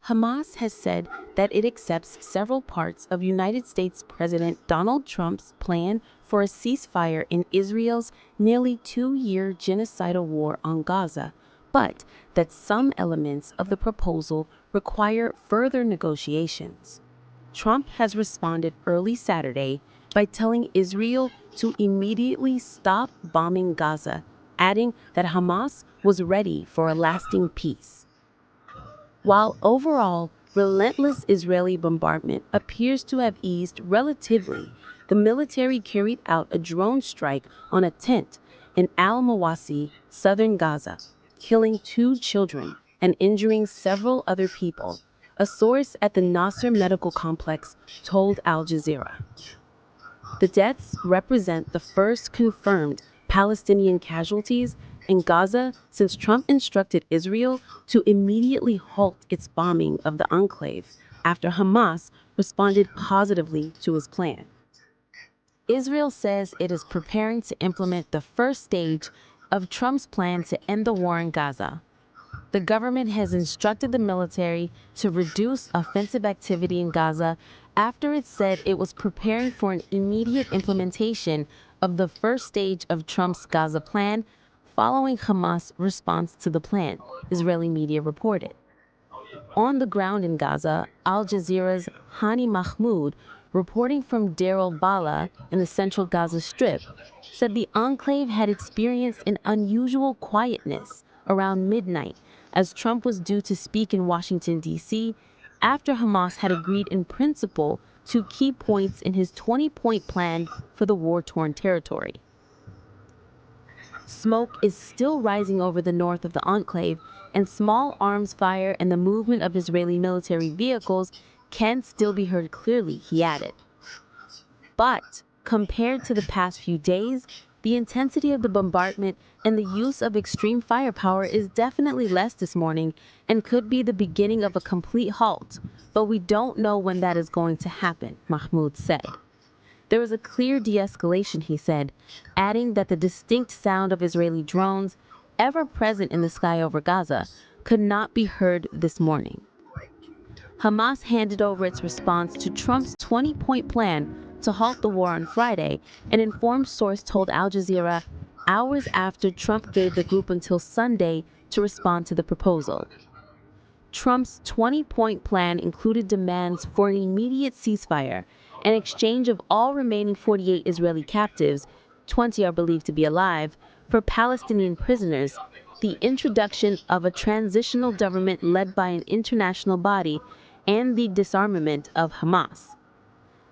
Hamas has said that it accepts several parts of United States President Donald Trump's plan for a ceasefire in Israel's nearly 2-year genocidal war on Gaza, but that some elements of the proposal require further negotiations. Trump has responded early Saturday by telling Israel to immediately stop bombing Gaza, adding that Hamas was ready for a lasting peace. While overall, relentless Israeli bombardment appears to have eased relatively, the military carried out a drone strike on a tent in al-Mawasi, southern Gaza, killing 2 children and injuring several other people, a source at the Nasser Medical Complex told Al Jazeera. The deaths represent the first confirmed Palestinian casualties in Gaza since Trump instructed Israel to immediately halt its bombing of the enclave after Hamas responded positively to his plan. Israel says it is preparing to implement the first stage of Trump's plan to end the war in Gaza. The government has instructed the military to reduce offensive activity in Gaza after it said it was preparing for an immediate implementation of the first stage of Trump's Gaza plan following Hamas' response to the plan, Israeli media reported. On the ground in Gaza, Al Jazeera's Hani Mahmoud, reporting from Deir al-Bala in the central Gaza Strip, said the enclave had experienced an unusual quietness around midnight as Trump was due to speak in Washington, D.C., after Hamas had agreed in principle to key points in his 20-point plan for the war-torn territory. Smoke is still rising over the north of the enclave, and small arms fire and the movement of Israeli military vehicles can still be heard clearly, he added. But compared to the past few days, the intensity of the bombardment and the use of extreme firepower is definitely less this morning and could be the beginning of a complete halt, but we don't know when that is going to happen, Mahmoud said. There was a clear de-escalation, he said, adding that the distinct sound of Israeli drones, ever present in the sky over Gaza, could not be heard this morning. Hamas handed over its response to Trump's 20-point plan to halt the war on Friday, an informed source told Al Jazeera hours after Trump gave the group until Sunday to respond to the proposal. Trump's 20-point plan included demands for an immediate ceasefire, an exchange of all remaining 48 Israeli captives, 20 are believed to be alive, for Palestinian prisoners, the introduction of a transitional government led by an international body, and the disarmament of Hamas.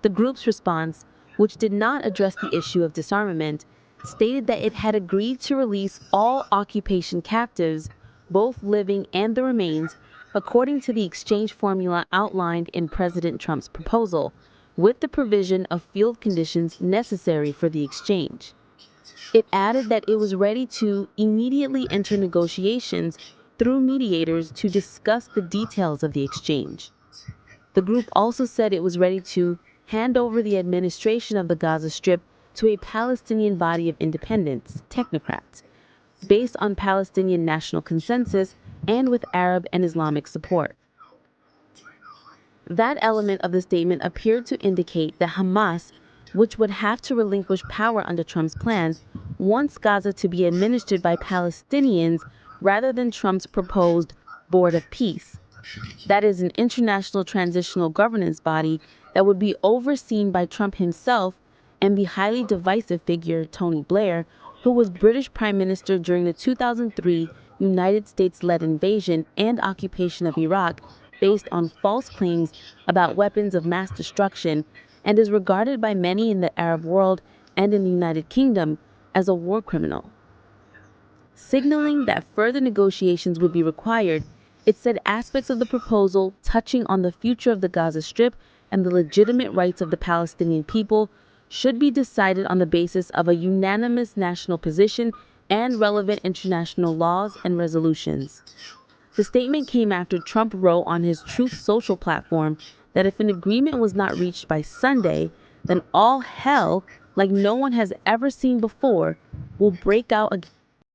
The group's response, which did not address the issue of disarmament, stated that it had agreed to release all occupation captives, both living and the remains, according to the exchange formula outlined in President Trump's proposal, with the provision of field conditions necessary for the exchange. It added that it was ready to immediately enter negotiations through mediators to discuss the details of the exchange. The group also said it was ready to hand over the administration of the Gaza Strip to a Palestinian body of independents, technocrats, based on Palestinian national consensus and with Arab and Islamic support. That element of the statement appeared to indicate that Hamas, which would have to relinquish power under Trump's plans, wants Gaza to be administered by Palestinians rather than Trump's proposed Board of Peace. That is an international transitional governance body that would be overseen by Trump himself and the highly divisive figure Tony Blair, who was British Prime Minister during the 2003 United States-led invasion and occupation of Iraq based on false claims about weapons of mass destruction, and is regarded by many in the Arab world and in the United Kingdom as a war criminal. Signaling that further negotiations would be required, it said aspects of the proposal touching on the future of the Gaza Strip and the legitimate rights of the Palestinian people should be decided on the basis of a unanimous national position and relevant international laws and resolutions. The statement came after Trump wrote on his Truth Social platform that if an agreement was not reached by Sunday, then all hell, like no one has ever seen before, will break out again.